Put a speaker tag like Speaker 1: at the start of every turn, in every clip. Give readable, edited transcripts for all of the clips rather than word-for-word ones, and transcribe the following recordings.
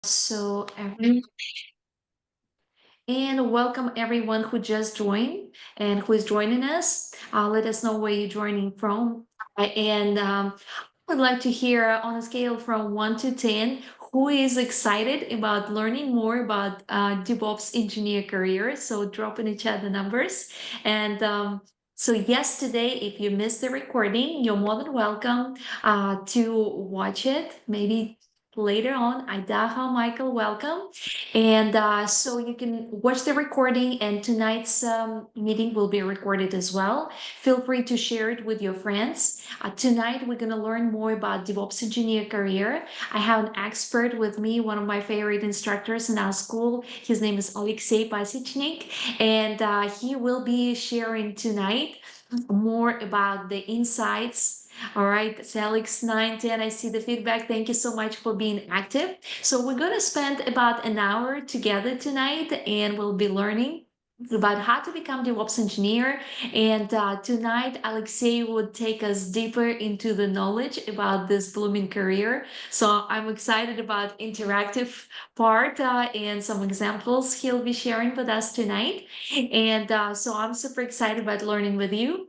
Speaker 1: So, every and welcome everyone who just joined and who is joining us. Let us know where you're joining from. And I would like to hear on a scale from 1 to 10 who is excited about learning more about DevOps engineer career. So, drop in the chat the numbers. And yesterday, if you missed the recording, you're more than welcome to watch it. Maybe later on. Idaho, Michael, welcome. And you can watch the recording, and tonight's meeting will be recorded as well. Feel free to share it with your friends. Tonight, we're going to learn more about DevOps engineer career. I have an expert with me, one of my favorite instructors in our school. His name is Alexey Pasichnik, and he will be sharing tonight more about the insights. All right, so Alex 910, I see the feedback. Thank you so much for being active. So we're going to spend about an hour together tonight, and we'll be learning about how to become DevOps engineer. And tonight, Alexei would take us deeper into the knowledge about this blooming career. So I'm excited about interactive part and some examples he'll be sharing with us tonight. And I'm super excited about learning with you.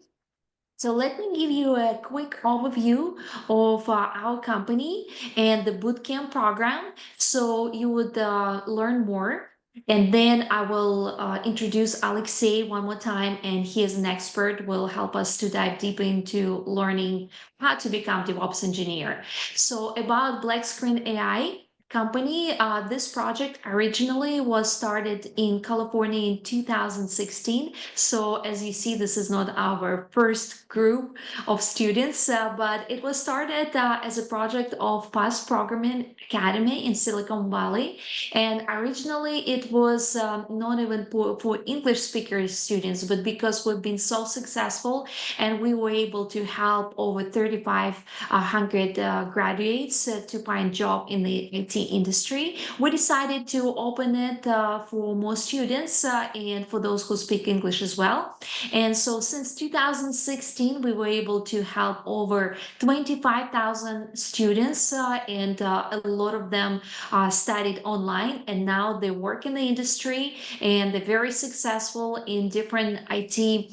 Speaker 1: So let me give you a quick overview of our company and the bootcamp program so you would learn more. And then I will introduce Alexei one more time, and he is an expert, will help us to dive deep into learning how to become DevOps engineer. So about Black Screen AI, company. This project originally was started in California in 2016. So as you see, this is not our first group of students, but it was started as a project of Fast Programming Academy in Silicon Valley. And originally it was not even for English speaker students, but because we've been so successful and we were able to help over 3,500 graduates to find job in the IT industry, we decided to open it for more students and for those who speak English as well. And so since 2016, we were able to help over 25,000 students, and a lot of them studied online, and now they work in the industry and they're very successful in different IT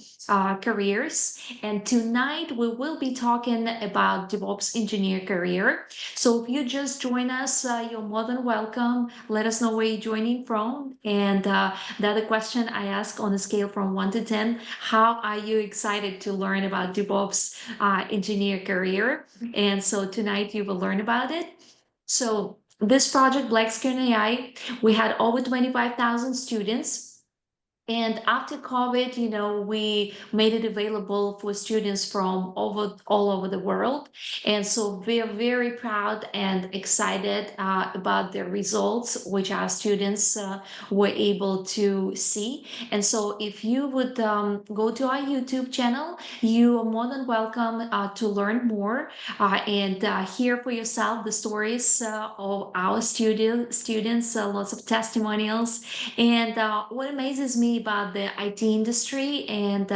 Speaker 1: careers. And tonight we will be talking about DevOps engineer career. So if you just join us, you're more than welcome. Let us know where you're joining from. And the other question I ask on a scale from 1 to 10, how are you excited to learn about DevOps engineer career? And so tonight you will learn about it. So this project, Black Screen AI, we had over 25,000 students. And after COVID, we made it available for students from all over the world. And so we're very proud and excited about the results which our students were able to see. And so if you would go to our YouTube channel, you are more than welcome to learn more and hear for yourself the stories of our students, lots of testimonials. And what amazes me about the IT industry and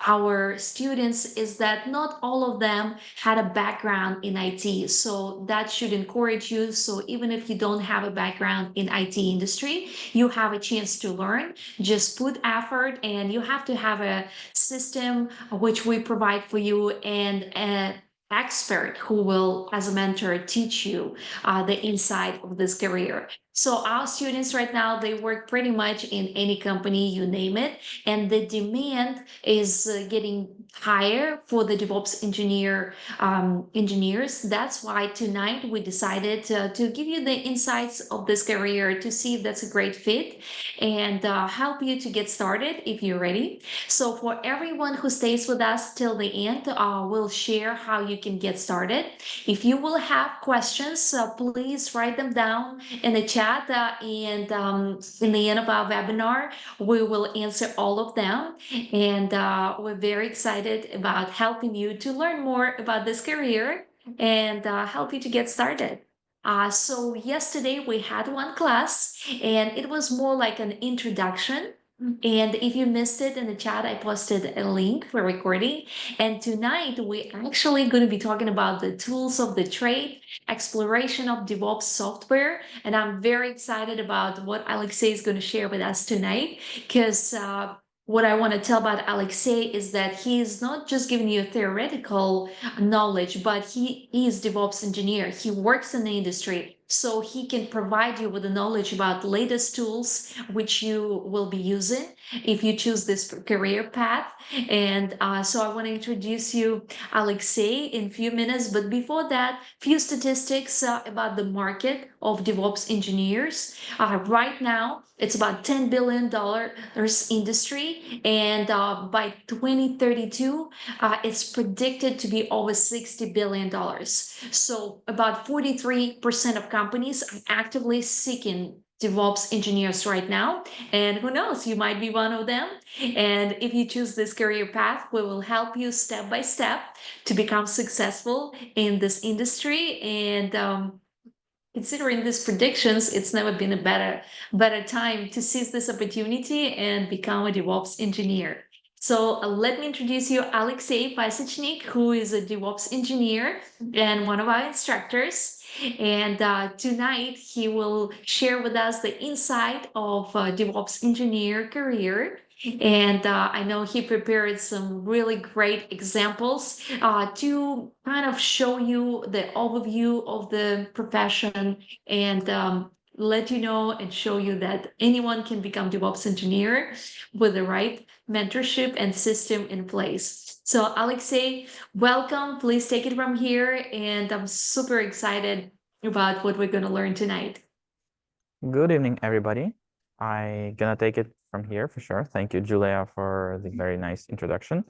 Speaker 1: our students is that not all of them had a background in IT. So that should encourage you. So even if you don't have a background in IT industry, you have a chance to learn. Just put effort, and you have to have a system which we provide for you, and an expert who will, as a mentor, teach you the inside of this career. So our students right now, they work pretty much in any company, you name it, and the demand is getting higher for the DevOps engineers. That's why tonight we decided to give you the insights of this career to see if that's a great fit, and help you to get started if you're ready. So for everyone who stays with us till the end, we'll share how you can get started. If you will have questions, please write them down in the chat, and in the end of our webinar, we will answer all of them. And we're very excited about helping you to learn more about this career and help you to get started. So yesterday we had one class, and it was more like an introduction And if you missed it in the chat, I posted a link for recording. And tonight we're actually going to be talking about the tools of the trade, exploration of DevOps software. And I'm very excited about what Alexei is going to share with us tonight because what I want to tell about Alexei is that he is not just giving you theoretical knowledge, but he is DevOps engineer. He works in the industry, so he can provide you with the knowledge about the latest tools which you will be using if you choose this career path. And so I want to introduce you Alexei in a few minutes. But before that, few statistics about the market of DevOps engineers. Right now, it's about $10 billion industry, and by 2032, it's predicted to be over $60 billion. So about 43% of companies are actively seeking DevOps engineers right now. And who knows, you might be one of them. And if you choose this career path, we will help you step by step to become successful in this industry. And considering these predictions, it's never been a better time to seize this opportunity and become a DevOps engineer. So let me introduce you Alexei Pasechnik, who is a DevOps engineer and one of our instructors. And tonight he will share with us the insight of DevOps engineer career. And I know he prepared some really great examples to kind of show you the overview of the profession and let you know and show you that anyone can become DevOps engineer with the right mentorship and system in place. So Alexei, welcome. Please take it from here. And I'm super excited about what we're going to learn tonight.
Speaker 2: Good evening, everybody. I'm gonna take it from here for sure. Thank you, Julia, for the very nice introduction.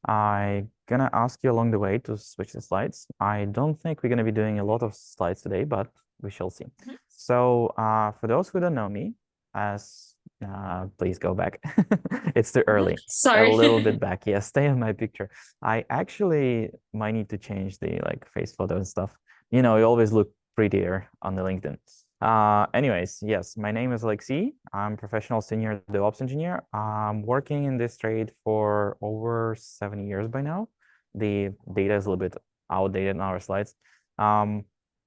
Speaker 2: I'm gonna ask you along the way to switch the slides. I don't think we're gonna be doing a lot of slides today, but we shall see. So for those who don't know me, as please go back. It's too early.
Speaker 1: Sorry.
Speaker 2: A little bit back. Yes, stay on my picture. I actually might need to change the face photo and stuff. You always look prettier on the LinkedIn. Anyways, yes, my name is Alexei. I'm professional senior DevOps engineer. I'm working in this trade for over 7 years by now. The data is a little bit outdated in our slides.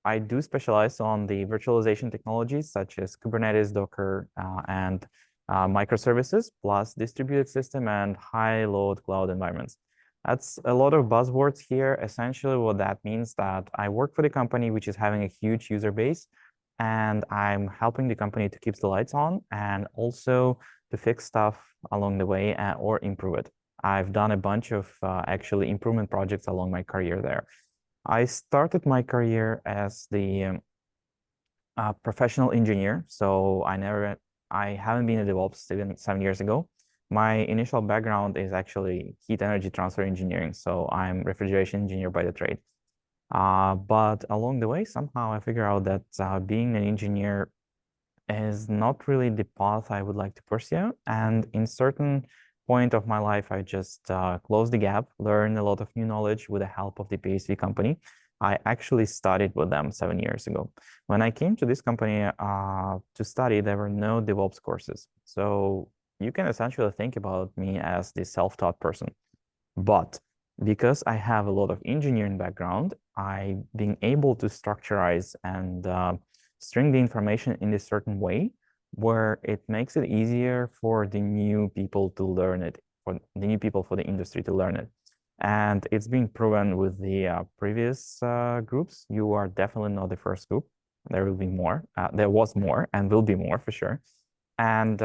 Speaker 2: I do specialize on the virtualization technologies such as Kubernetes, Docker, and microservices, plus distributed system and high-load cloud environments. That's a lot of buzzwords here. Essentially, what that means that I work for the company which is having a huge user base, and I'm helping the company to keep the lights on and also to fix stuff along the way or improve it. I've done a bunch of actually improvement projects along my career there. I started my career as the professional engineer, so I haven't been a DevOps 7 years ago. My initial background is actually heat energy transfer engineering, so I'm refrigeration engineer by the trade. But along the way, somehow I figure out that being an engineer is not really the path I would like to pursue. And in certain point of my life, I just closed the gap, learned a lot of new knowledge with the help of the PhD company. I actually studied with them 7 years ago. When I came to this company to study, there were no DevOps courses. So you can essentially think about me as the self-taught person. But because I have a lot of engineering background, I've been able to structurize and string the information in a certain way where it makes it easier for the new people to learn it, for the new people for the industry to learn it. And it's been proven with the previous groups. You are definitely not the first group. There will be more. There was more and will be more for sure. And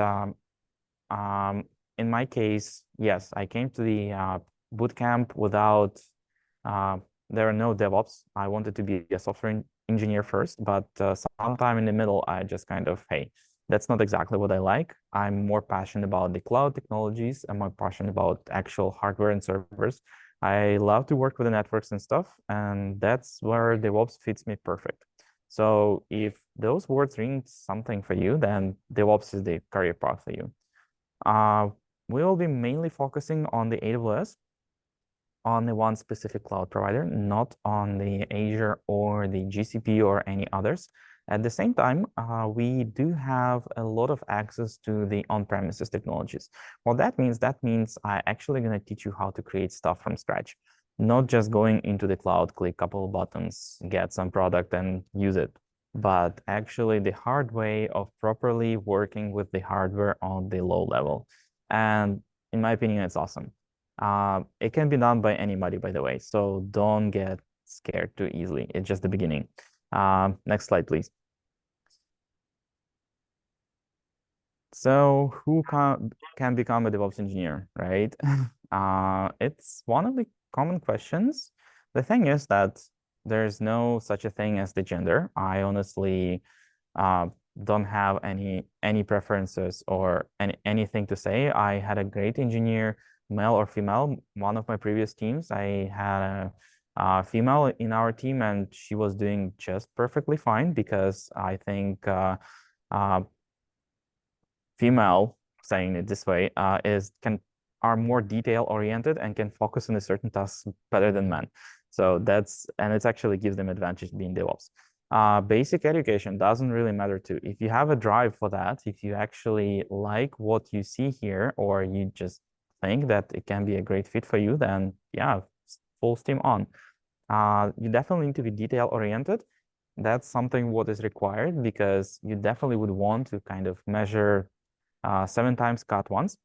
Speaker 2: in my case, yes, I came to the bootcamp without, there are no DevOps. I wanted to be a software engineer first, but sometime in the middle, I just kind of, hey, that's not exactly what I like. I'm more passionate about the cloud technologies. I'm more passionate about actual hardware and servers. I love to work with the networks and stuff, and that's where DevOps fits me perfect. So if those words ring something for you, then DevOps is the career path for you. We will be mainly focusing on the AWS, on the one specific cloud provider, not on the Azure or the GCP or any others. At the same time, we do have a lot of access to the on-premises technologies. What that means I'm actually going to teach you how to create stuff from scratch, not just going into the cloud, click a couple of buttons, get some product and use it, but actually the hard way of properly working with the hardware on the low level. And in my opinion, it's awesome. It can be done by anybody, by the way, so don't get scared too easily. It's just the beginning. Next slide, please. So who can become a DevOps engineer, right? It's one of the common questions. The thing is that there's no such a thing as the gender. I honestly uh, don't have any preferences or anything to say. I had a great engineer, male or female. One of my previous teams, I had a female in our team, and she was doing just perfectly fine because I think uh, female, saying it this way, are more detail oriented and can focus on a certain task better than men. So it actually gives them advantage being DevOps. Basic education doesn't really matter too. If you have a drive for that, if you actually like what you see here, or you just think that it can be a great fit for you, then yeah, full steam on. You definitely need to be detail oriented. That's something what is required because you definitely would want to kind of measure 7 times cut once.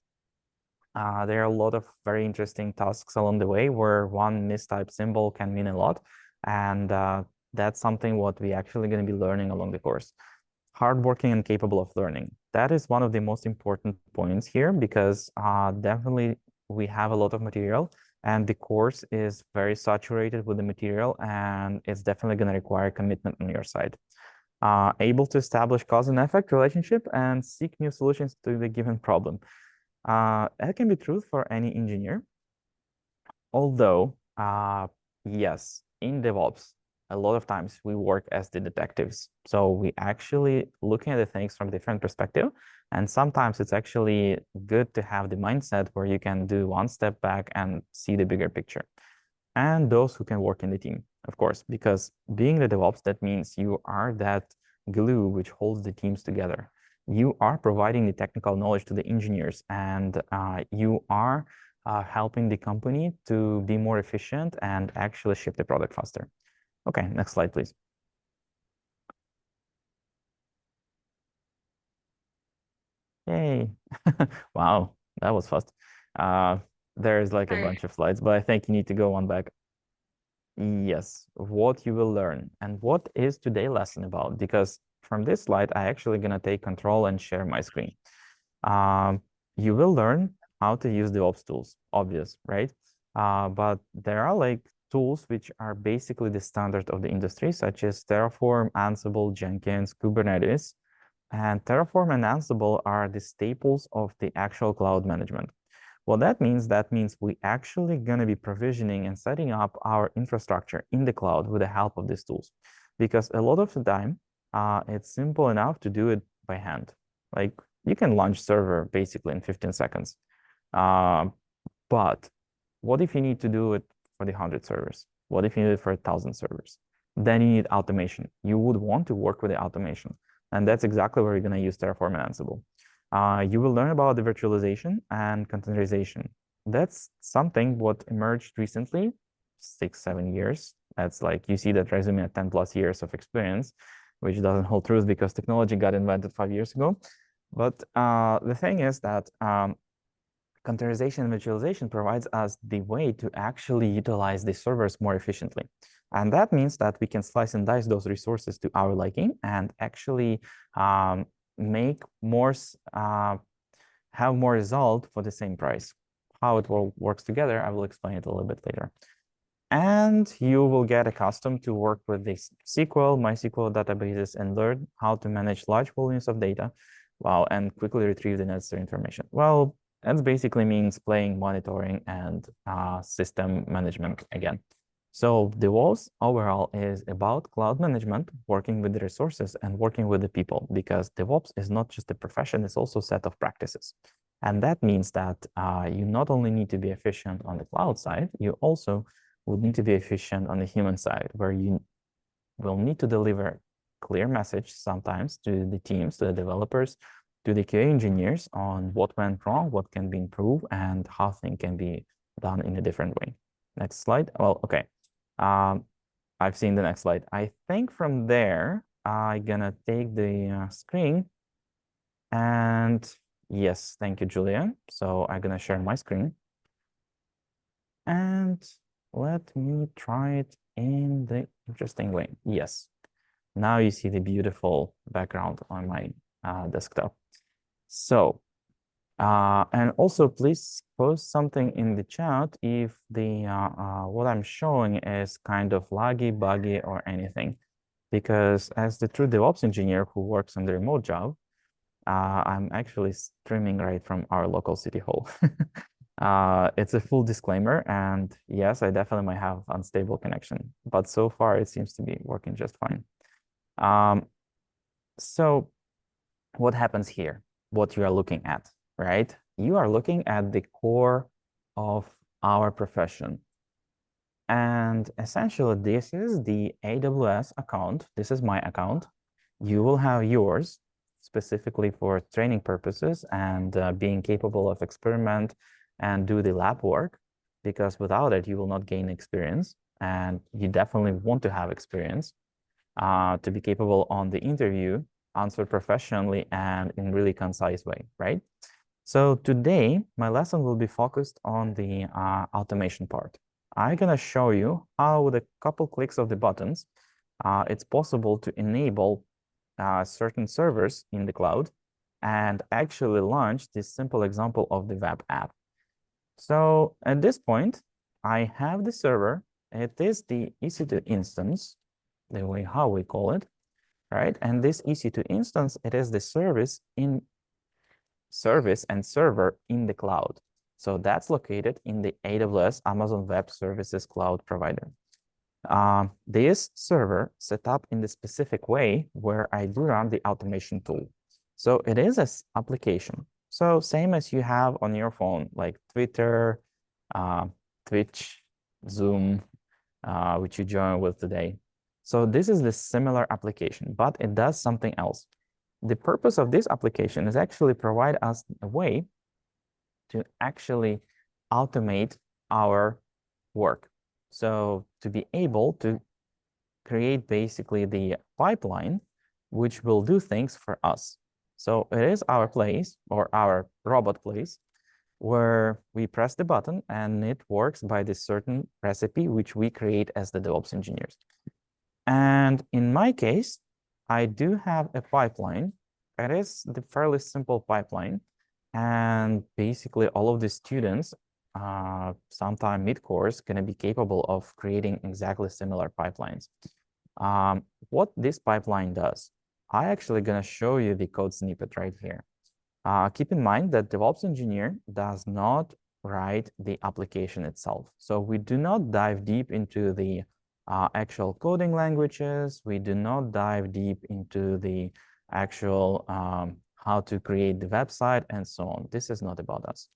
Speaker 2: There are a lot of very interesting tasks along the way where one mistyped symbol can mean a lot. And that's something what we actually going to be learning along the course. Hardworking and capable of learning. That is one of the most important points here because definitely we have a lot of material and the course is very saturated with the material, and it's definitely going to require commitment on your side. Able to establish cause and effect relationship and seek new solutions to the given problem. That can be true for any engineer. Although, yes, in DevOps, a lot of times we work as the detectives. So we actually looking at the things from different perspective. And sometimes it's actually good to have the mindset where you can do one step back and see the bigger picture. And those who can work in the team, of course, because being the DevOps, that means you are that glue which holds the teams together. You are providing the technical knowledge to the engineers, and you are helping the company to be more efficient and actually ship the product faster. Okay, next slide, please. Yay. Wow, that was fast. There's like a bunch of slides, but I think you need to go one back. Yes, what you will learn and what is today's lesson about, because from this slide, I actually gonna take control and share my screen. You will learn how to use DevOps tools, obvious, right? But there are like tools which are basically the standard of the industry, such as Terraform, Ansible, Jenkins, Kubernetes. And Terraform and Ansible are the staples of the actual cloud management. Well, that means we actually going to be provisioning and setting up our infrastructure in the cloud with the help of these tools. Because a lot of the time, it's simple enough to do it by hand. Like you can launch server basically in 15 seconds. But what if you need to do it for the 100 servers? What if you need it for 1,000 servers? Then you need automation. You would want to work with the automation. And that's exactly where you're going to use Terraform and Ansible. You will learn about the virtualization and containerization. That's something what emerged recently, 6, 7 years. That's like you see that resume at 10 plus years of experience, which doesn't hold true because technology got invented 5 years ago. But the thing is that containerization and virtualization provides us the way to actually utilize the servers more efficiently. And that means that we can slice and dice those resources to our liking and actually make more, have more result for the same price. How it works together, I will explain it a little bit later. And you will get accustomed to work with this SQL, MySQL databases, and learn how to manage large volumes of data, wow, and quickly retrieve the necessary information. Well, that basically means playing, monitoring, and system management again. So DevOps overall is about cloud management, working with the resources and working with the people, because DevOps is not just a profession, it's also a set of practices. And that means that you not only need to be efficient on the cloud side, you also would need to be efficient on the human side, where you will need to deliver clear message sometimes to the teams, to the developers, to the QA engineers on what went wrong, what can be improved, and how things can be done in a different way. Next slide. Well, okay. I've seen the next slide. I think from there, I'm gonna take the screen and yes, thank you, Julian. So I'm gonna share my screen and let me try it in the interesting way. Yes, now you see the beautiful background on my desktop. So, and also please post something in the chat if the what I'm showing is kind of laggy, buggy, or anything. Because as the true DevOps engineer who works on the remote job, I'm actually streaming right from our local city hall. It's a full disclaimer, and yes, I definitely might have unstable connection, but so far it seems to be working just fine. So what happens here? What you are looking at, right? You are looking at the core of our profession. And essentially, this is the AWS account. This is my account. You will have yours specifically for training purposes and being capable of experiment and do the lab work, because without it, you will not gain experience. And you definitely want to have experience to be capable on the interview, answer professionally and in really concise way, right? So today, my lesson will be focused on the automation part. I'm gonna show you how with a couple clicks of the buttons, it's possible to enable certain servers in the cloud and actually launch this simple example of the web app. So at this point, I have the server. It is the EC2 instance, the way how we call it, right? And this EC2 instance, it is the service and server in the cloud. So that's located in the AWS Amazon Web Services cloud provider. This server set up in the specific way where I do run the automation tool. So it is an application. So same as you have on your phone, like Twitter, Twitch, Zoom, which you join with today. So this is the similar application, but it does something else. The purpose of this application is actually provide us a way to actually automate our work. So to be able to create basically the pipeline, which will do things for us. So it is our place or our robot place where we press the button and it works by this certain recipe, which we create as the DevOps engineers. And in my case, I do have a pipeline. It is the fairly simple pipeline. And basically all of the students, sometime mid-course, going to be capable of creating exactly similar pipelines. What this pipeline does, I actually going to show you the code snippet right here. Keep in mind that DevOps engineer does not write the application itself. So we do not dive deep into the actual coding languages. We do not dive deep into the actual how to create the website and so on. This is not about us.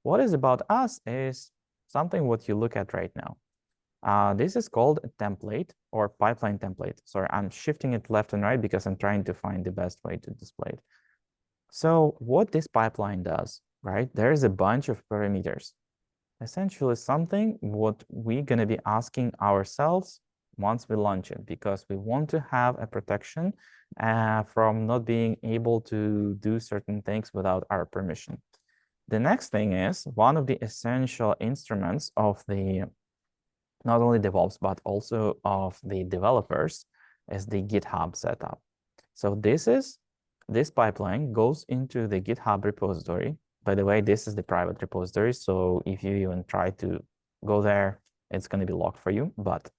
Speaker 2: What is about us is something what you look at right now. This is called a template or pipeline template. Sorry, I'm shifting it left and right because I'm trying to find the best way to display it. So what this pipeline does, right? There is a bunch of parameters. Essentially something what we're going to be asking ourselves once we launch it, because we want to have a protection from not being able to do certain things without our permission. The next thing is one of the essential instruments of the not only DevOps, but also of the developers is the GitHub setup. So this pipeline goes into the GitHub repository. By the way, this is the private repository. So if you even try to go there, it's going to be locked for you. But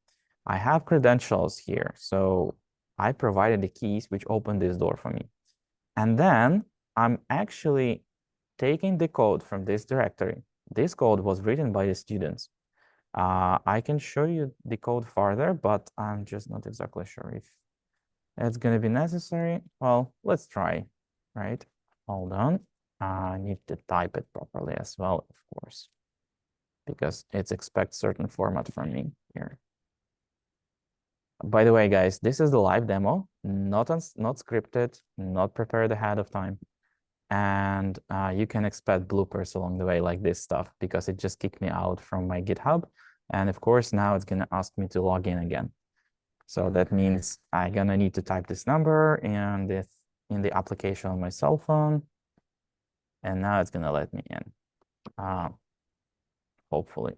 Speaker 2: I have credentials here. So I provided the keys which open this door for me. And then I'm actually taking the code from this directory. This code was written by the students. I can show you the code further, but I'm just not exactly sure if it's going to be necessary. Well, let's try, right? Hold on. I need to type it properly as well, of course, because it expects certain format from me here. By the way, guys, this is the live demo, not scripted, not prepared ahead of time. And you can expect bloopers along the way, like this stuff, because it just kicked me out from my GitHub. And of course, now it's gonna ask me to log in again. So that means I'm gonna need to type this number and this in the application on my cell phone. And now it's gonna let me in, hopefully.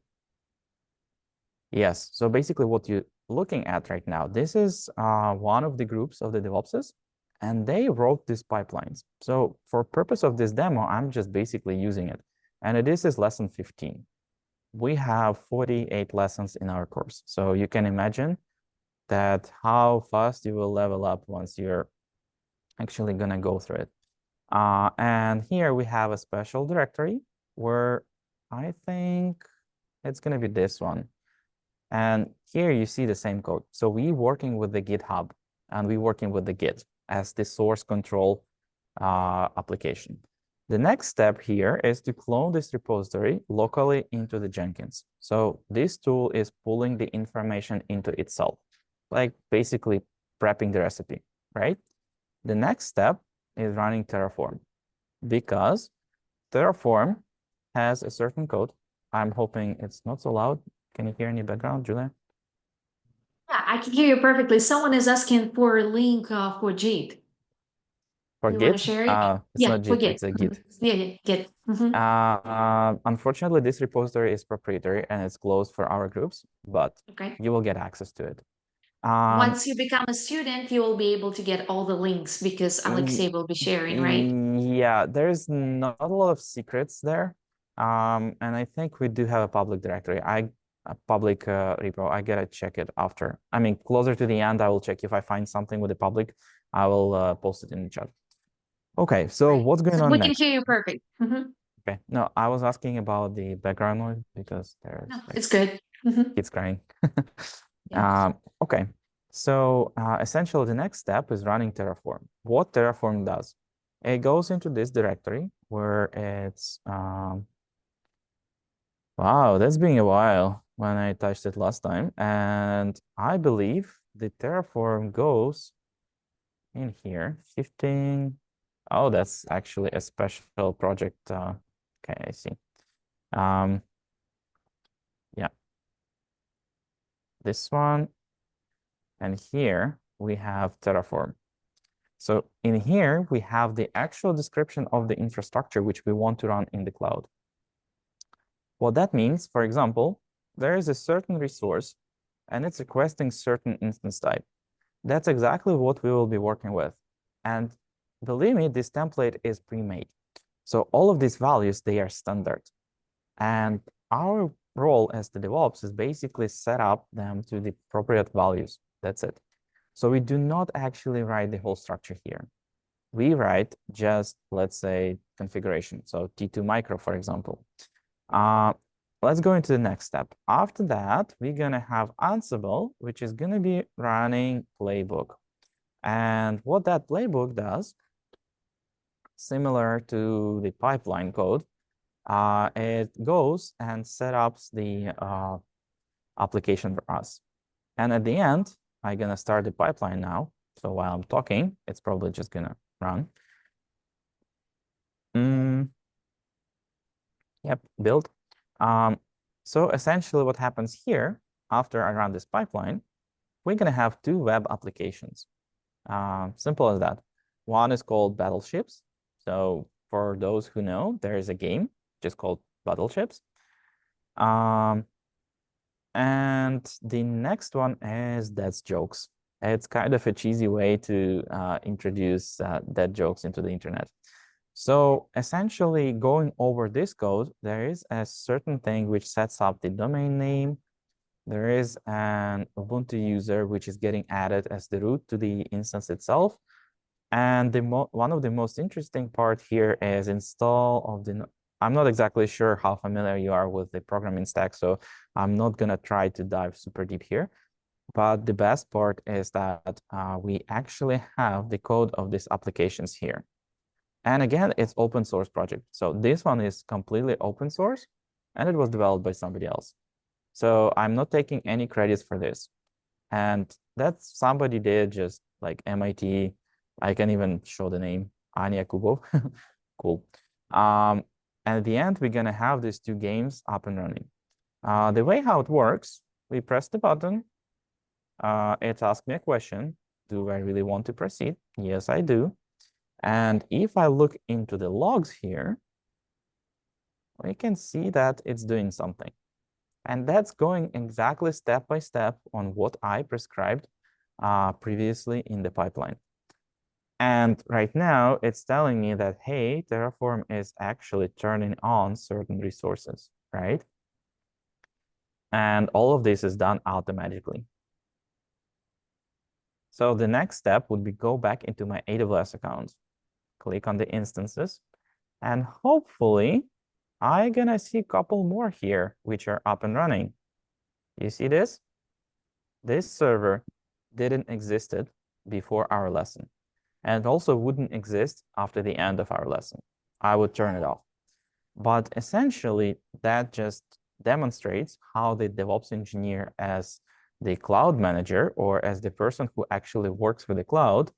Speaker 2: Yes, so basically what you're looking at right now, this is one of the groups of the DevOpses, and they wrote these pipelines. So for purpose of this demo, I'm just basically using it. And this is lesson 15. We have 48 lessons in our course. So you can imagine that how fast you will level up once you're actually gonna go through it. And here we have a special directory where I think it's gonna be this one. And here you see the same code. So we working with the GitHub and we working with the Git as the source control application. The next step here is to clone this repository locally into the Jenkins. So this tool is pulling the information into itself, like basically prepping the recipe, right? The next step is running Terraform because Terraform has a certain code. I'm hoping it's not so loud. Can you hear any background, Julia?
Speaker 1: Yeah, I can hear you perfectly. Someone is asking for a link for Git.
Speaker 2: For
Speaker 1: You want to
Speaker 2: Git,
Speaker 1: share it?
Speaker 2: it's
Speaker 1: Yeah,
Speaker 2: not
Speaker 1: for
Speaker 2: Git,
Speaker 1: Git.
Speaker 2: it's a Git.
Speaker 1: Yeah, yeah, Git.
Speaker 2: Unfortunately, this repository is proprietary and it's closed for our groups, but
Speaker 1: Okay.
Speaker 2: you will get access to it.
Speaker 1: Once you become a student, you will be able to get all the links because
Speaker 2: y-
Speaker 1: Alexei will be sharing, right?
Speaker 2: yeah, there's not a lot of secrets there. And I think we do have a public directory. A public repo. I gotta check it after. I mean, closer to the end, I will check if I find something with the public. I will post it in the chat. Okay, so
Speaker 1: Right.
Speaker 2: what's going
Speaker 1: So
Speaker 2: on
Speaker 1: we can
Speaker 2: next?
Speaker 1: hear you perfect.
Speaker 2: Okay, no, I was asking about the background noise because
Speaker 1: No,
Speaker 2: there's like
Speaker 1: it's good.
Speaker 2: kids crying.
Speaker 1: Yeah.
Speaker 2: Okay, so essentially the next step is running Terraform. What Terraform does, it goes into this directory where it's, wow, that's been a while when I touched it last time. And I believe the Terraform goes in here, 15. Oh, that's actually a special project. Okay, I see. Um, yeah, this one. And here we have Terraform. So in here, we have the actual description of the infrastructure which we want to run in the cloud. What that means, for example, there is a certain resource and it's requesting certain instance type. That's exactly what we will be working with. And believe me, this template is pre-made. So all of these values, they are standard. And our role as the DevOps is basically set up them to the appropriate values. That's it. So we do not actually write the whole structure here. We write just, let's say, configuration. So T2 micro, for example. Let's go into the next step. After that, we're going to have Ansible, which is going to be running playbook. And what that playbook does, similar to the pipeline code, it goes and set up the application for us. And at the end, I'm going to start the pipeline now. So while I'm talking, it's probably just going to run. Yep, build. So essentially what happens here, after I run this pipeline, we're going to have two web applications. Simple as that. One is called Battleships. So for those who know, there is a game just called Battleships. And the next one is Dead Jokes. It's kind of a cheesy way to introduce dead jokes into the internet. So essentially going over this code, there is a certain thing which sets up the domain name. There is an Ubuntu user which is getting added as the root to the instance itself. And one of the most interesting part here is install of the, I'm not exactly sure how familiar you are with the programming stack, so I'm not gonna try to dive super deep here. But the best part is that we actually have the code of these applications here. And again, it's open source project. So this one is completely open source and it was developed by somebody else. So I'm not taking any credits for this. And That's somebody did just like MIT. I can even show the name, Anya Kubo. Cool. And at the end, we're gonna have these two games up and running. The way how it works, we press the button. It asks me a question. Do I really want to proceed? Yes, I do. And if I look into the logs here, we can see that it's doing something. And that's going exactly step by step on what I prescribed previously in the pipeline. And right now it's telling me that, hey, Terraform is actually turning on certain resources, right? And all of this is done automatically. So the next step would be go back into my AWS account, click on the instances, and hopefully I'm gonna see a couple more here which are up and running. You see this? This server didn't existed before our lesson, and it also wouldn't exist after the end of our lesson. I would turn it off. But essentially, that just demonstrates how the DevOps engineer, as the cloud manager or as the person who actually works with the cloud,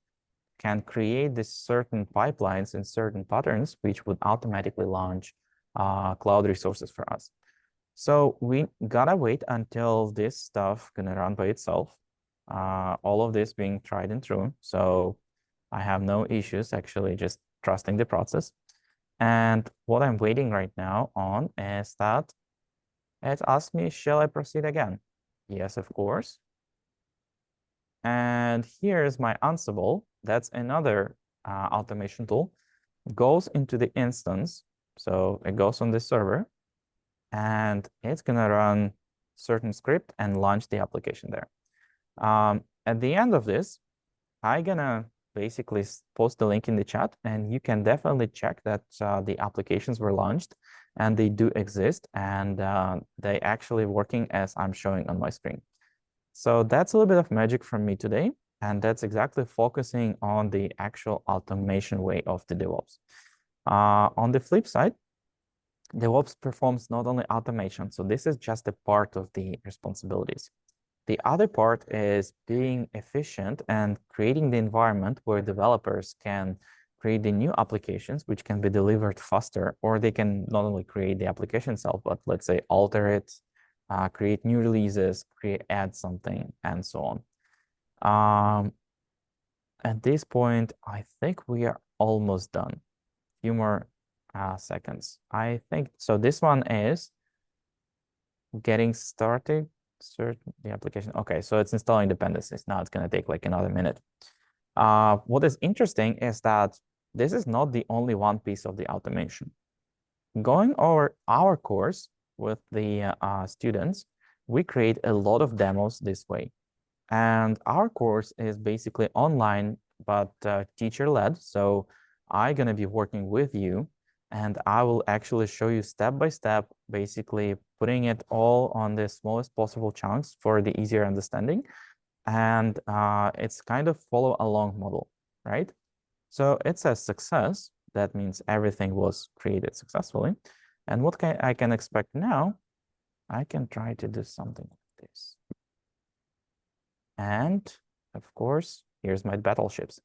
Speaker 2: can create these certain pipelines and certain patterns which would automatically launch cloud resources for us. So we gotta wait until this stuff gonna run by itself. All of this being tried and true. So I have no issues actually just trusting the process. And what I'm waiting right now on is that it asks me, shall I proceed again? Yes, of course. And here's my Ansible. That's another automation tool. It goes into the instance. So it goes on the server and it's gonna run certain script and launch the application there. At the end of this, I'm gonna basically post the link in the chat, and you can definitely check that the applications were launched and they do exist, and they actually working as I'm showing on my screen. So that's a little bit of magic from me today, and that's exactly focusing on the actual automation way of the DevOps. On the flip side, DevOps performs not only automation, so this is just a part of the responsibilities. The other part is being efficient and creating the environment where developers can create the new applications which can be delivered faster, or they can not only create the application itself, but let's say alter it, create new releases, add something, and so on. At this point, I think we are almost done. Few more seconds. I think so. This one is getting started. Certain the application. Okay, so it's installing dependencies. Now it's going to take like another minute. What is interesting is that this is not the only one piece of the automation. Going over our course with the students, we create a lot of demos this way. And our course is basically online, but teacher-led. So I'm going to be working with you, and I will actually show you step by step, basically putting it all on the smallest possible chunks for the easier understanding. And it's kind of follow along model, right? So it's a success. That means everything was created successfully. And what I can expect now, I can try to do something like this. And of course, here's my battleships.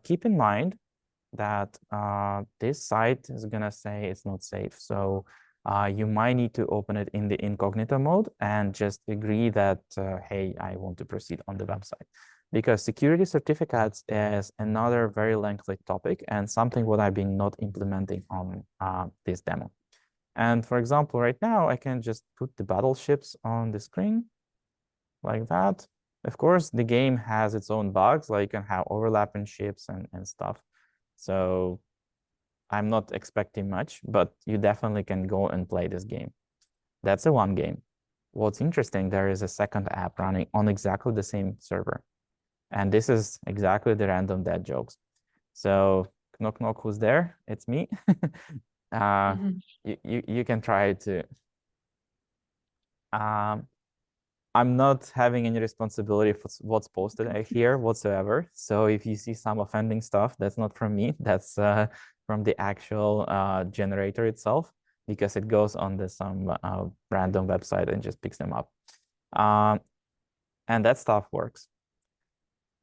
Speaker 2: Keep in mind that this site is gonna say it's not safe. So you might need to open it in the incognito mode and just agree that, hey, I want to proceed on the website. Because security certificates is another very lengthy topic and something what I've been not implementing on this demo. And for example, right now, I can just put the battleships on the screen like that. Of course, the game has its own bugs, like you can have overlapping ships and stuff. So I'm not expecting much, but you definitely can go and play this game. That's a one game. What's interesting, there is a second app running on exactly the same server. And this is exactly the random dead jokes. So knock knock, who's there? It's me. You can try it too. I'm not having any responsibility for what's posted here whatsoever. So if you see some offending stuff, that's not from me. That's from the actual generator itself, because it goes on some random website and just picks them up. And that stuff works.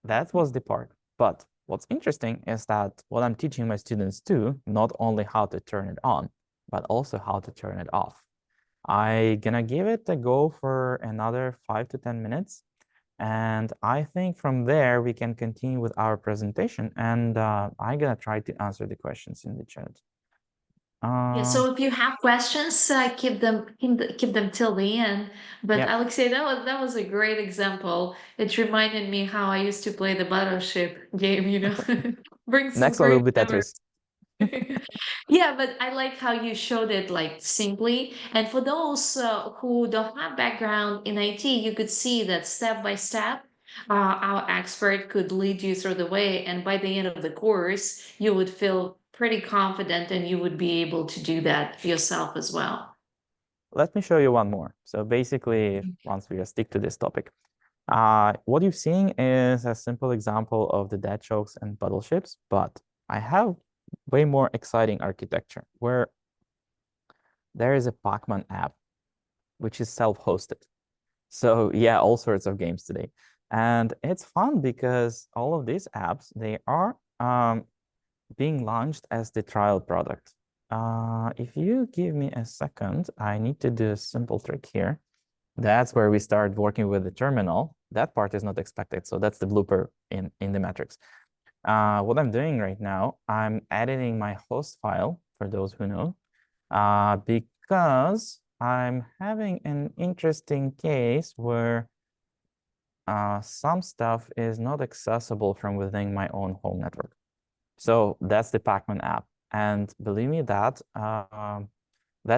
Speaker 2: That was the part. But what's interesting is that what I'm teaching my students too, not only how to turn it on, but also how to turn it off. I gonna give it a go for another 5 to 10 minutes. And I think from there we can continue with our presentation, and I'm gonna try to answer the questions in the chat.
Speaker 1: Yeah, so if you have questions, keep them till the end. But
Speaker 2: Yeah,
Speaker 1: Alexei, that was a great example. It reminded me how I used to play the Battleship game, Brings some
Speaker 2: next one will
Speaker 1: great
Speaker 2: be
Speaker 1: memories.
Speaker 2: Tetris.
Speaker 1: Yeah, but I like how you showed it like simply. And for those who don't have background in IT, you could see that step by step, our expert could lead you through the way. And by the end of the course, you would feel pretty confident and you would be able to do that yourself as well.
Speaker 2: Let me show you one more. So basically, once we stick to this topic, what you're seeing is a simple example of the dead chokes and battleships, but I have way more exciting architecture where there is a Pacman app, which is self-hosted. So yeah, all sorts of games today. And it's fun because all of these apps, they are being launched as the trial product. If you give me a second, I need to do a simple trick here. That's where we start working with the terminal. That part is not expected. So that's the blooper in the metrics. What I'm doing right now, I'm editing my host file, for those who know, because I'm having an interesting case where some stuff is not accessible from within my own home network. So that's the Pacman app. And believe me, that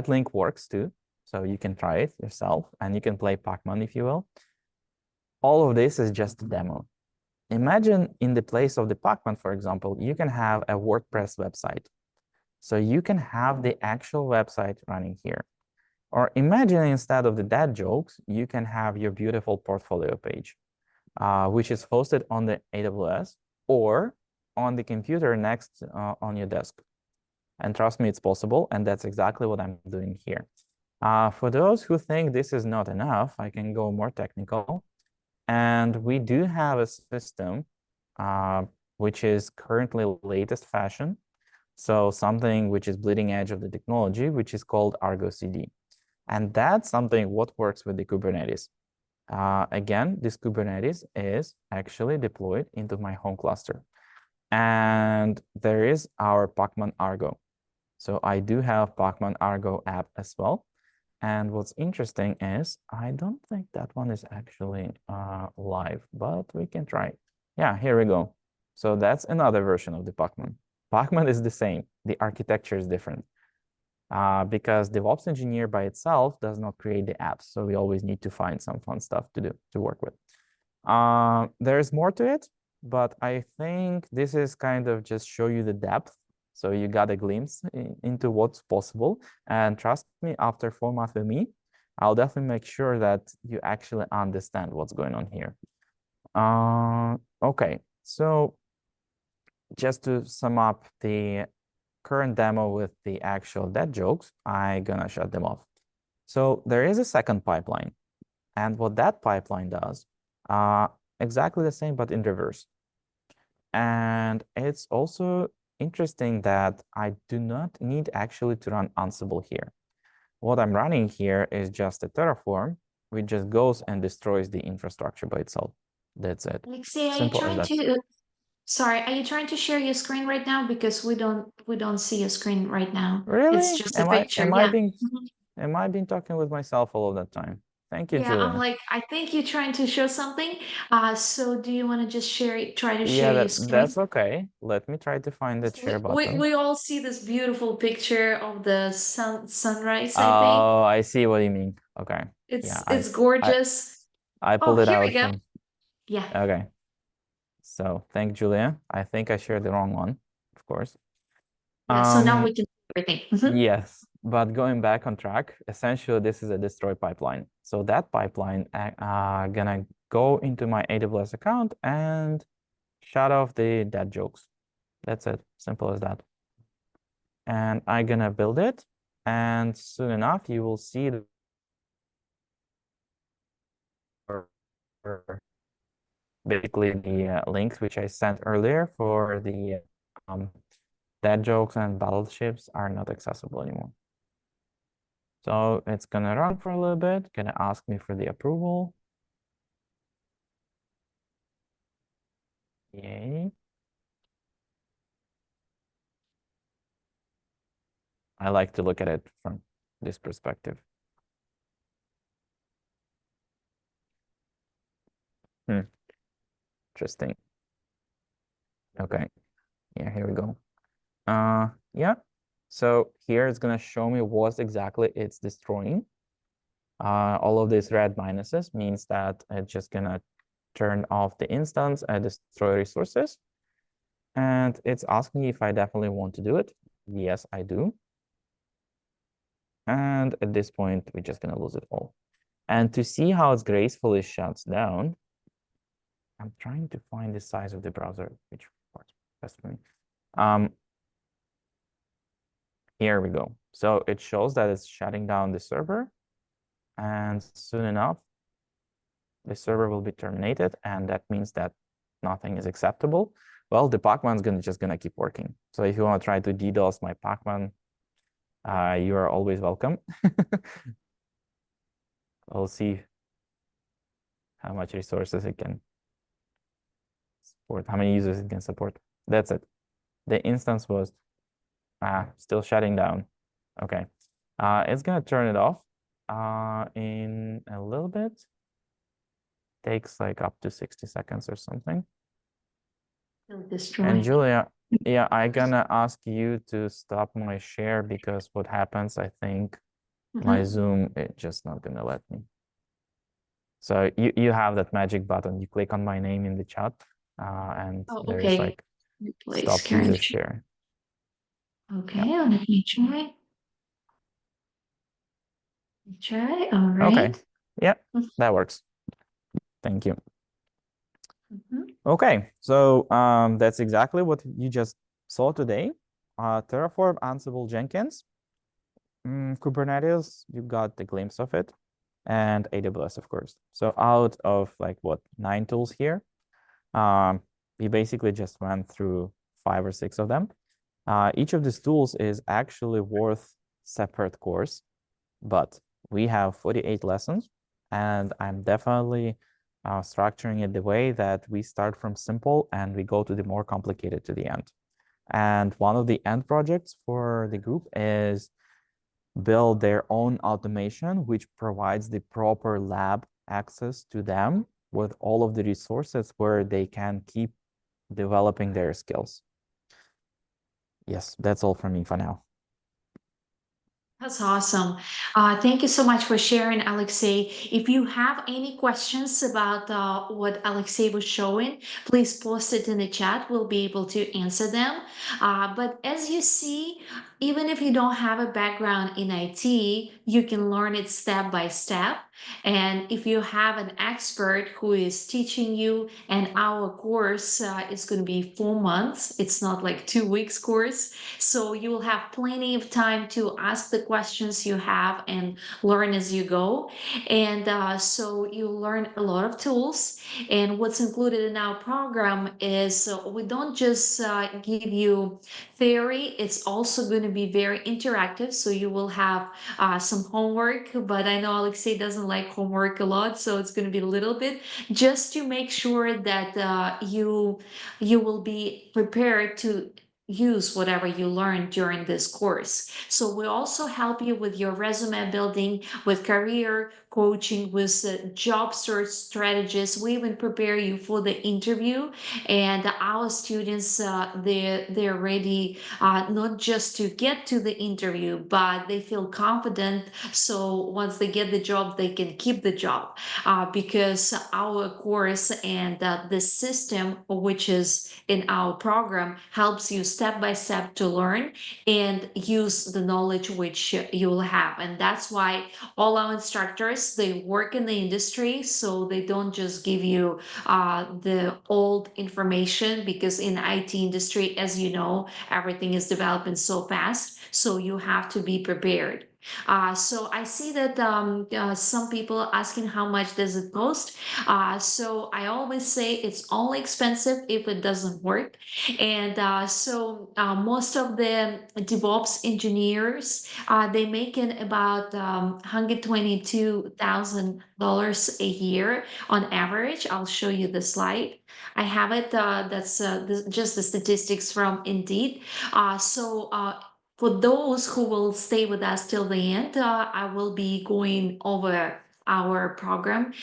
Speaker 2: link works too. So you can try it yourself and you can play Pacman if you will. All of this is just a demo. Imagine in the place of the Pacman, for example, you can have a WordPress website. So you can have the actual website running here. Or imagine instead of the dad jokes, you can have your beautiful portfolio page, which is hosted on the AWS or on the computer next on your desk. And trust me, it's possible. And that's exactly what I'm doing here. For those who think this is not enough, I can go more technical. And we do have a system which is currently latest fashion. So something which is bleeding edge of the technology, which is called Argo CD. And that's something what works with the Kubernetes. Again, this Kubernetes is actually deployed into my home cluster. And there is our Pacman Argo. So I do have Pacman Argo app as well. And what's interesting is I don't think that one is actually live, but we can try. Yeah, here we go. So that's another version of the Pacman. Pacman is the same. The architecture is different because DevOps engineer by itself does not create the apps. So we always need to find some fun stuff to do, to work with. There's more to it, but I think this is kind of just show you the depth. So you got a glimpse into what's possible. And trust me, after 4 months with me, I'll definitely make sure that you actually understand what's going on here. Okay, so just to sum up the current demo with the actual dead jokes, I'm gonna shut them off. So there is a second pipeline. And what that pipeline does, exactly the same, but in reverse. And it's also interesting that I do not need actually to run Ansible here. What I'm running here is just a Terraform, which just goes and destroys the infrastructure by itself. That's it.
Speaker 1: Alexei,
Speaker 2: Simple as that.
Speaker 1: sorry, are you trying to share your screen right now? Because we don't see your screen right now. It's
Speaker 2: Really?
Speaker 1: just a
Speaker 2: Am I
Speaker 1: picture.
Speaker 2: am I
Speaker 1: Yeah.
Speaker 2: being
Speaker 1: Mhm.
Speaker 2: am I being talking with myself all of that time? Thank you,
Speaker 1: Yeah, I'm
Speaker 2: Julia.
Speaker 1: like, I think you're trying to show something. So do you want to just try to
Speaker 2: Yeah,
Speaker 1: share your
Speaker 2: that's
Speaker 1: screen?
Speaker 2: okay. Let me try to find that share
Speaker 1: We
Speaker 2: button.
Speaker 1: we all see this beautiful picture of the sunrise, I think.
Speaker 2: Oh, I see what you mean. Okay. Yeah,
Speaker 1: It's
Speaker 2: I
Speaker 1: gorgeous.
Speaker 2: I
Speaker 1: Oh,
Speaker 2: pulled it
Speaker 1: here we
Speaker 2: out
Speaker 1: go.
Speaker 2: from.
Speaker 1: Yeah.
Speaker 2: Okay. So thank Julia. I think I shared the wrong one, of course.
Speaker 1: Yeah, so now
Speaker 2: Um,
Speaker 1: we can see everything. Mhm.
Speaker 2: yes, but going back on track, essentially this is a destroy pipeline. So that pipeline gonna go into my AWS account and shut off the dead jokes. That's it. Simple as that. And I'm gonna build it, and soon enough you will see the basically the links which I sent earlier for the dad jokes and battleships are not accessible anymore. So it's gonna run for a little bit, gonna ask me for the approval. Yay. I like to look at it from this perspective. Interesting. Okay. Yeah, here we go. Yeah. So here it's gonna show me what exactly it's destroying. All of these red minuses means that it's just gonna turn off the instance and destroy resources. And it's asking me if I definitely want to do it. Yes, I do. And at this point, we're just gonna lose it all. And to see how it gracefully shuts down, I'm trying to find the size of the browser, which works best for me. Here we go. So it shows that it's shutting down the server, and soon enough, the server will be terminated, and that means that nothing is acceptable. Well, the Pacman's just gonna keep working. So if you want to try to DDoS my Pacman, you are always welcome. We'll see how much resources it can support, how many users it can support. That's it. The instance was still shutting down. Okay. It's gonna turn it off in a little bit. Takes like up to 60 seconds or something. And Julia, yeah, I'm gonna ask you to stop my share because what happens, I think my Zoom, it's just not gonna let me. So you have that magic button. You click on my name in the chat, and there is like stop user share.
Speaker 1: Okay, let me try. Try, all right.
Speaker 2: Okay, yeah, that works. Thank you. Okay, so that's exactly what you just saw today. Terraform, Ansible, Jenkins, Kubernetes, you got the glimpse of it, and AWS, of course. So out of like what, 9 tools here, we basically just went through 5 or 6 of them. Each of these tools is actually worth separate course, but we have 48 lessons, and I'm definitely structuring it the way that we start from simple and we go to the more complicated to the end. And one of the end projects for the group is build their own automation, which provides the proper lab access to them with all of the resources where they can keep developing their skills. Yes, that's all from me for now.
Speaker 1: That's awesome. Thank you so much for sharing, Alexei. If you have any questions about what Alexei was showing, please post it in the chat. We'll be able to answer them. But as you see, even if you don't have a background in IT, you can learn it step by step. And if you have an expert who is teaching you, and our course is going to be 4 months, it's not like 2 weeks course. So you will have plenty of time to ask the questions you have and learn as you go. And so you learn a lot of tools. And what's included in our program is we don't just give you theory, it's also going to be very interactive. So you will have some homework, but I know Alexei doesn't like homework a lot, so it's going to be a little bit just to make sure that you will be prepared to use whatever you learned during this course. So we also help you with your resume building, with career coaching, with job search strategies. We even prepare you for the interview. And our students, they're ready not just to get to the interview, but they feel confident. So once they get the job, they can keep the job because our course and the system, which is in our program, helps you step by step to learn and use the knowledge which you will have. And that's why all our instructors, they work in the industry, so they don't just give you the old information, because in IT industry, as you know, everything is developing so fast, so you have to be prepared. So I see that some people are asking how much does it cost. So I always say it's only expensive if it doesn't work. And most of the DevOps engineers, they make in about $122,000 a year on average. I'll show you the slide. I have it. That's just the statistics from Indeed. For those who will stay with us till the end, I will be going over our program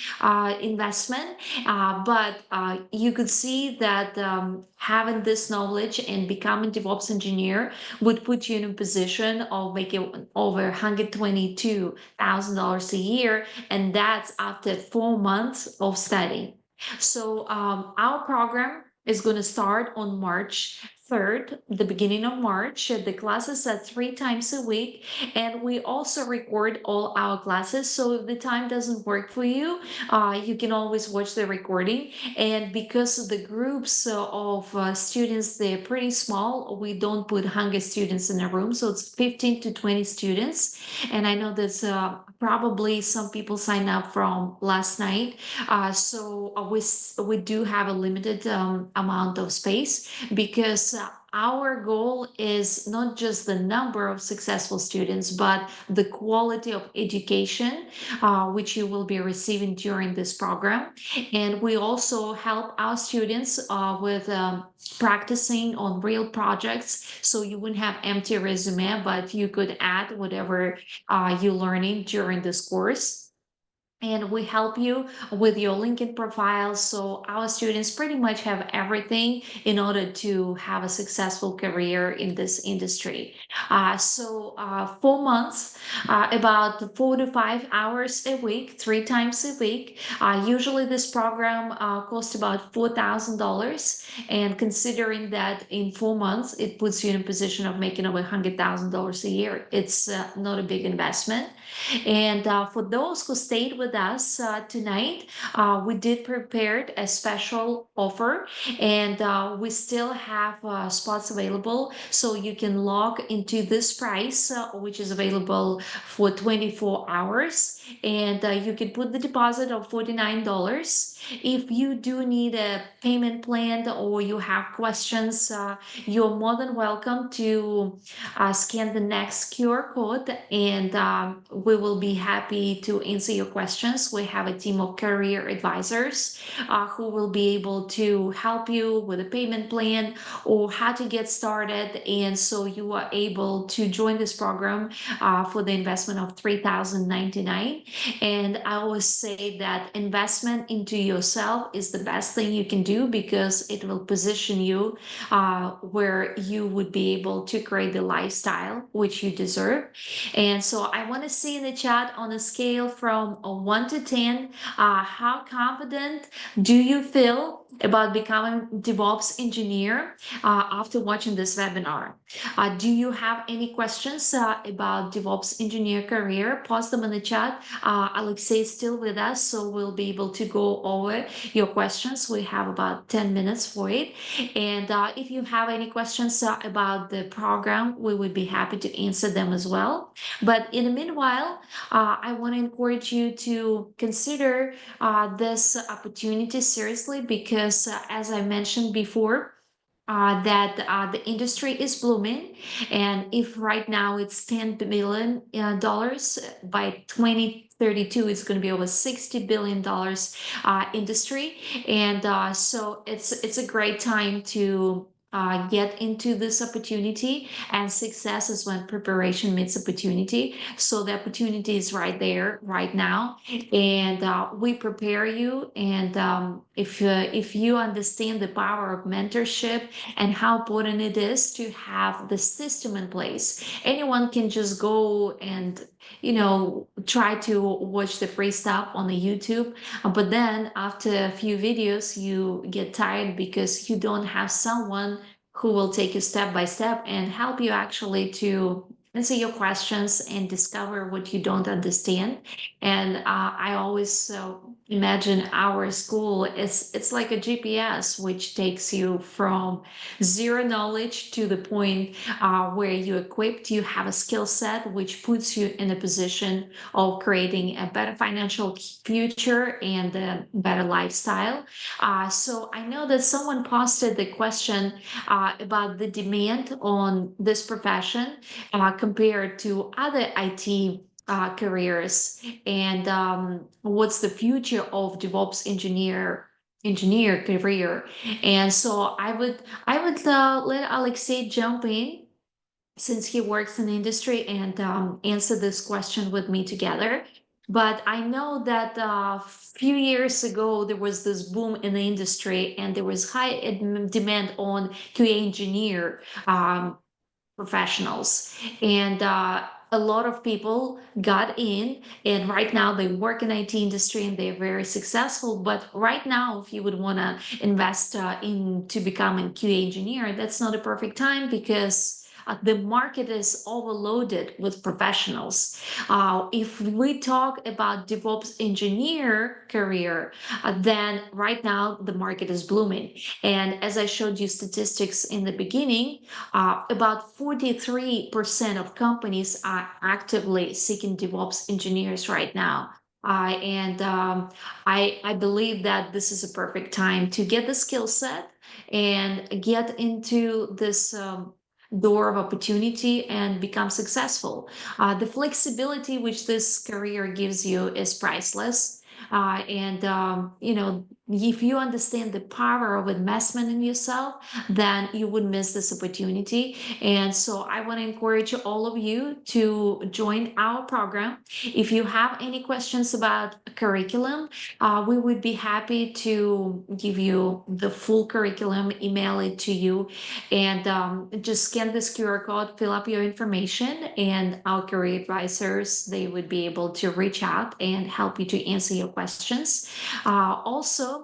Speaker 1: investment. But you could see that having this knowledge and becoming DevOps engineer would put you in a position of making over $122,000 a year, and that's after 4 months of study. So our program is going to start on March 3rd, the beginning of March. The classes are 3 times a week, and we also record all our classes. So if the time doesn't work for you, you can always watch the recording. And because the groups of students, they're pretty small, we don't put 100 students in a room. So it's 15 to 20 students. And I know there's probably some people sign up from last night. We do have a limited amount of space because our goal is not just the number of successful students, but the quality of education which you will be receiving during this program. And we also help our students with practicing on real projects. So you wouldn't have empty resume, but you could add whatever you're learning during this course. And we help you with your LinkedIn profile. So our students pretty much have everything in order to have a successful career in this industry. 4 months, about 4 to 5 hours a week, 3 times a week. Usually this program costs about $4,000. And considering that in 4 months, it puts you in a position of making over $100,000 a year, it's not a big investment. And for those who stayed with us tonight, we did prepare a special offer, and we still have spots available. So you can log into this price, which is available for 24 hours, and you can put the deposit of $49. If you do need a payment plan or you have questions, you're more than welcome to scan the next QR code, and we will be happy to answer your questions. We have a team of career advisors who will be able to help you with a payment plan or how to get started. And so you are able to join this program for the investment of $3,099. And I always say that investment into yourself is the best thing you can do because it will position you where you would be able to create the lifestyle which you deserve. And so I want to see in the chat on a scale from 1 to 10, how confident do you feel about becoming DevOps engineer after watching this webinar? Do you have any questions about DevOps engineer career? Post them in the chat. Alexei is still with us, so we'll be able to go over your questions. We have about 10 minutes for it. And if you have any questions about the program, we would be happy to answer them as well. But in the meanwhile, I want to encourage you to consider this opportunity seriously because, as I mentioned before, that the industry is blooming, and if right now it's $10 billion, by 2032 it's going to be over $60 billion industry. And so it's a great time to get into this opportunity, and success is when preparation meets opportunity. So the opportunity is right there right now, and we prepare you. And if you understand the power of mentorship and how important it is to have the system in place, anyone can just go and try to watch the free stuff on the YouTube, but then after a few videos you get tired because you don't have someone who will take you step by step and help you actually to answer your questions and discover what you don't understand. And I always imagine our school is it's like a GPS, which takes you from zero knowledge to the point where you're equipped, you have a skill set, which puts you in a position of creating a better financial future and a better lifestyle. So I know that someone posted the question about the demand on this profession compared to other IT careers, and what's the future of DevOps engineer career. And so I would let Alexei jump in since he works in the industry and answer this question with me together. But I know that a few years ago there was this boom in the industry and there was high demand on QA engineer professionals. And a lot of people got in, and right now they work in IT industry and they're very successful. But right now, if you would want to invest into becoming QA engineer, that's not a perfect time because the market is overloaded with professionals. If we talk about DevOps engineer career, then right now the market is blooming. And as I showed you statistics in the beginning, about 43% of companies are actively seeking DevOps engineers right now. And I believe that this is a perfect time to get the skill set and get into this door of opportunity and become successful. The flexibility which this career gives you is priceless. And if you understand the power of investment in yourself, then you would miss this opportunity. And so I want to encourage all of you to join our program. If you have any questions about curriculum, we would be happy to give you the full curriculum, email it to you, and just scan this QR code, fill up your information, and our career advisors, they would be able to reach out and help you to answer your questions. Also,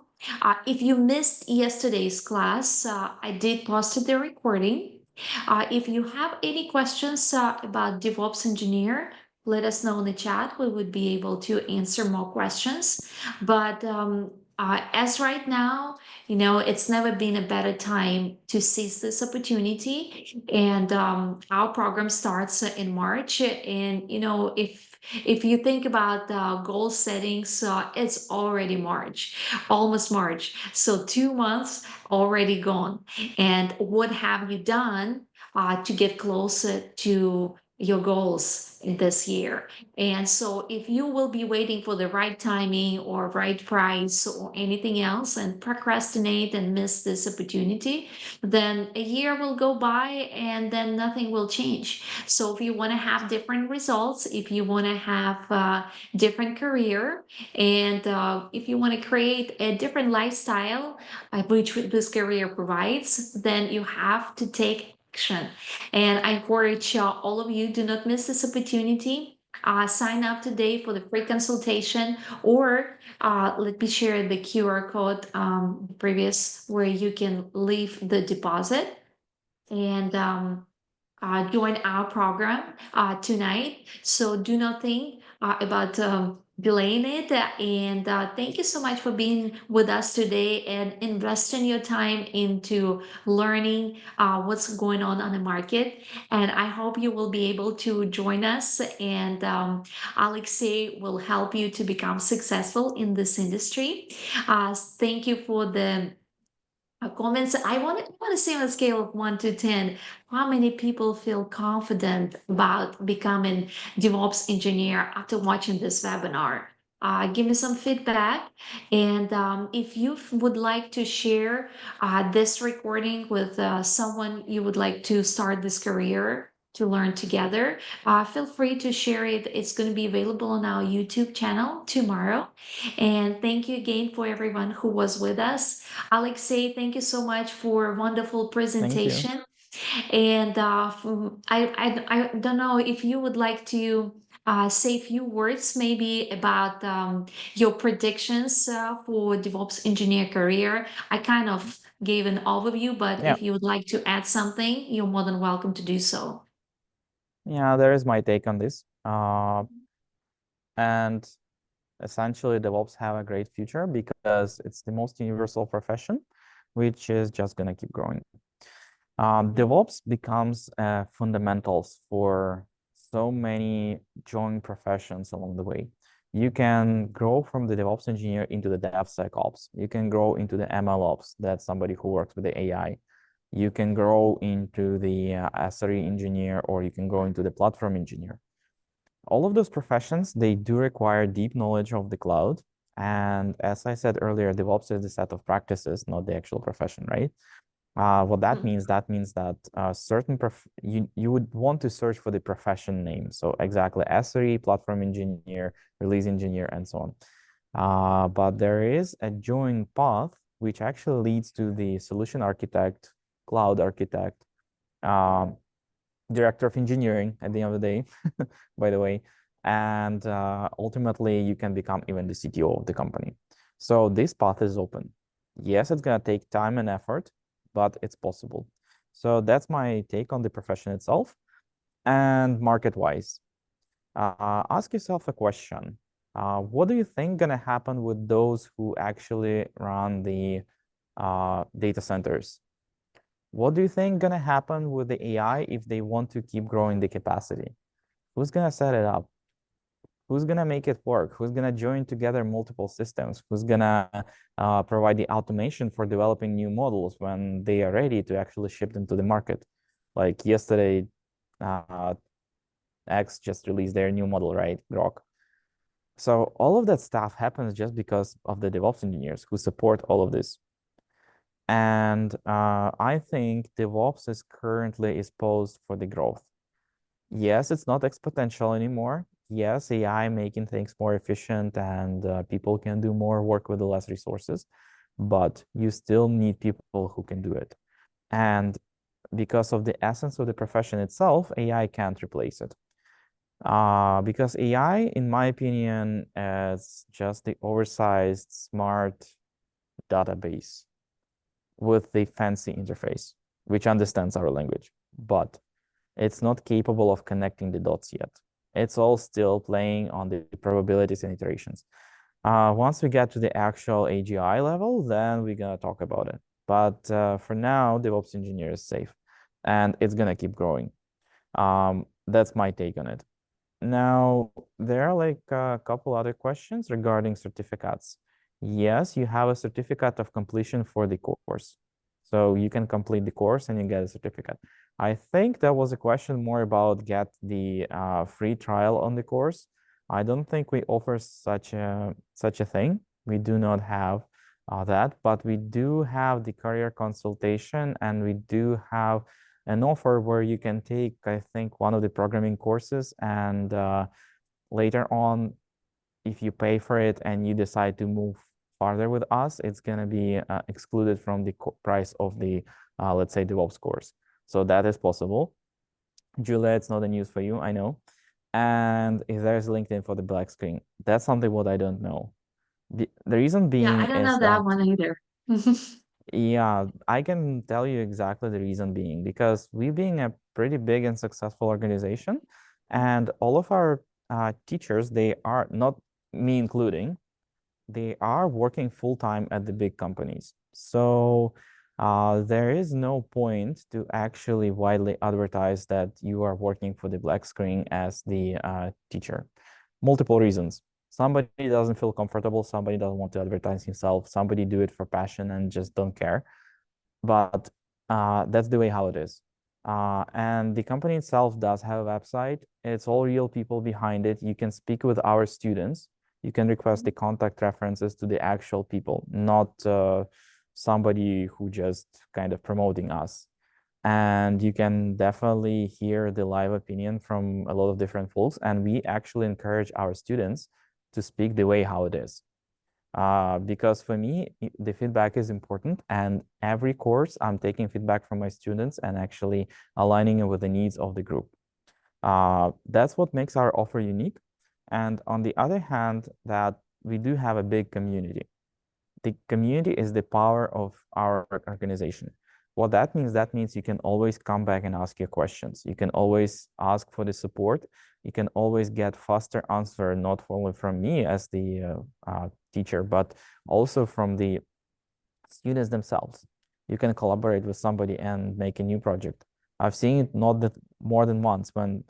Speaker 1: if you missed yesterday's class, I did post the recording. If you have any questions about DevOps engineer, let us know in the chat. We would be able to answer more questions. But as right now, it's never been a better time to seize this opportunity. And our program starts in March. And, if you think about the goal settings, it's already March, almost March. So 2 months already gone. And what have you done to get closer to your goals in this year? And so if you will be waiting for the right timing or right price or anything else and procrastinate and miss this opportunity, then a year will go by and then nothing will change. So if you want to have different results, if you want to have a different career, and if you want to create a different lifestyle, which this career provides, then you have to take action. And I encourage all of you, do not miss this opportunity. Sign up today for the free consultation, or let me share the QR code previous where you can leave the deposit and join our program tonight. So do not think about delaying it. And thank you so much for being with us today and investing your time into learning what's going on the market. And I hope you will be able to join us. And Alexei will help you to become successful in this industry. Thank you for the comments. I want to say on a scale of 1 to 10, how many people feel confident about becoming DevOps engineer after watching this webinar? Give me some feedback. And if you would like to share this recording with someone you would like to start this career to learn together, feel free to share it. It's going to be available on our YouTube channel tomorrow. And thank you again for everyone who was with us. Alexei, thank you so much for a wonderful
Speaker 2: Thank you.
Speaker 1: presentation. And I don't know if you would like to say a few words maybe about your predictions for DevOps engineer career. I kind of gave an overview, but
Speaker 2: Yeah.
Speaker 1: if you would like to add something, you're more than welcome to do so.
Speaker 2: Yeah, there is my take on this. And essentially, DevOps have a great future because it's the most universal profession, which is just gonna keep growing. DevOps becomes fundamentals for so many joint professions along the way. You can grow from the DevOps engineer into the DevSecOps. You can grow into the MLOps, that's somebody who works with the AI. You can grow into the SRE engineer, or you can grow into the platform engineer. All of those professions, they do require deep knowledge of the cloud. And as I said earlier, DevOps is the set of practices, not the actual profession, right? What that means that certain you would want to search for the profession name. So exactly SRE, platform engineer, release engineer, and so on. But there is a joint path which actually leads to the solution architect, cloud architect, um, director of engineering at the end of the day, by the way. And ultimately, you can become even the CTO of the company. So this path is open. Yes, it's going to take time and effort, but it's possible. So that's my take on the profession itself. And market-wise, ask yourself a question. What do you think going to happen with those who actually run the data centers? What do you think gonna happen with the AI if they want to keep growing the capacity? Who's gonna set it up? Who's gonna make it work? Who's gonna join together multiple systems? Who's gonna provide the automation for developing new models when they are ready to actually ship them to the market? Like yesterday, uh, X just released their new model, right? Grok. So all of that stuff happens just because of the DevOps engineers who support all of this. And I think DevOps is currently exposed for the growth. Yes, it's not exponential anymore. Yes, AI making things more efficient and people can do more work with less resources, but you still need people who can do it. And because of the essence of the profession itself, AI can't replace it. Because AI, in my opinion, is just the oversized, smart database with the fancy interface, which understands our language, but it's not capable of connecting the dots yet. It's all still playing on the probabilities and iterations. Once we get to the actual AGI level, then we're gonna talk about it. But for now, DevOps engineer is safe, and it's gonna keep growing. That's my take on it. Now, there are like a couple other questions regarding certificates. Yes, you have a certificate of completion for the course. So you can complete the course and you get a certificate. I think that was a question more about get the free trial on the course. I don't think we offer such a thing. We do not have that, but we do have the career consultation and we do have an offer where you can take, I think, one of the programming courses, and later on, if you pay for it and you decide to move farther with us, it's going to be excluded from the price of the, let's say, DevOps course. So that is possible. Julia, it's not a news for you, I know. And if there's LinkedIn for the black screen, that's something what I don't know. The reason
Speaker 1: Yeah, I
Speaker 2: being
Speaker 1: don't know
Speaker 2: is
Speaker 1: that
Speaker 2: that
Speaker 1: one either.
Speaker 2: yeah, I can tell you exactly the reason being because we being a pretty big and successful organization, and all of our teachers, they are not me including, they are working full time at the big companies. So there is no point to actually widely advertise that you are working for the black screen as the teacher. Multiple reasons. Somebody doesn't feel comfortable, somebody doesn't want to advertise himself, somebody do it for passion and just don't care. But that's the way how it is. And the company itself does have a website. It's all real people behind it. You can speak with our students. You can request the contact references to the actual people, not somebody who just kind of promoting us. And you can definitely hear the live opinion from a lot of different folks. And we actually encourage our students to speak the way how it is. Because for me, the feedback is important. And every course, I'm taking feedback from my students and actually aligning it with the needs of the group. That's what makes our offer unique. And on the other hand, that we do have a big community. The community is the power of our organization. What that means you can always come back and ask your questions. You can always ask for the support. You can always get faster answer, not only from me as the teacher, but also from the students themselves. You can collaborate with somebody and make a new project. I've seen it not that more than once when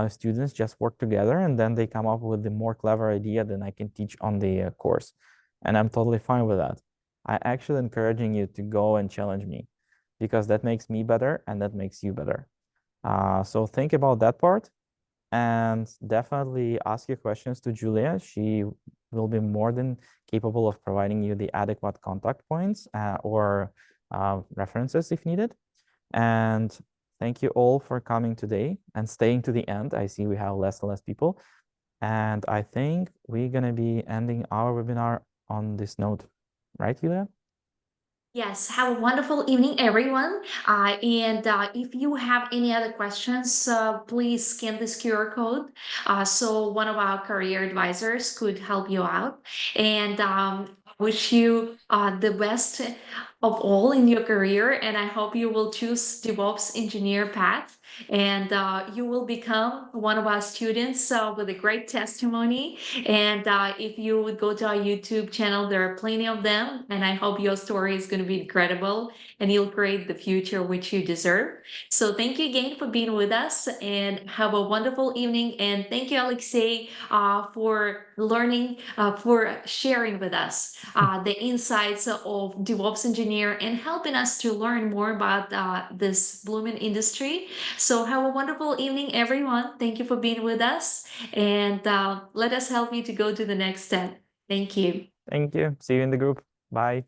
Speaker 2: students just work together and then they come up with the more clever idea than I can teach on the course. And I'm totally fine with that. I actually encouraging you to go and challenge me because that makes me better and that makes you better. So think about that part and definitely ask your questions to Julia. She will be more than capable of providing you the adequate contact points or references if needed. And thank you all for coming today and staying to the end. I see we have less and less people. And I think we're going to be ending our webinar on this note. Right, Julia?
Speaker 1: Yes, have a wonderful evening, everyone. And if you have any other questions, please scan this QR code so one of our career advisors could help you out. And wish you the best of all in your career. And I hope you will choose DevOps engineer path and you will become one of our students with a great testimony. And if you would go to our YouTube channel, there are plenty of them. And I hope your story is going to be incredible and you'll create the future which you deserve. So thank you again for being with us and have a wonderful evening. And thank you, Alexei, for learning, for sharing with us the insights of DevOps engineer and helping us to learn more about this blooming industry. So have a wonderful evening, everyone. Thank you for being with us and let us help you to go to the next step. Thank you.
Speaker 2: Thank you. See you in the group. Bye.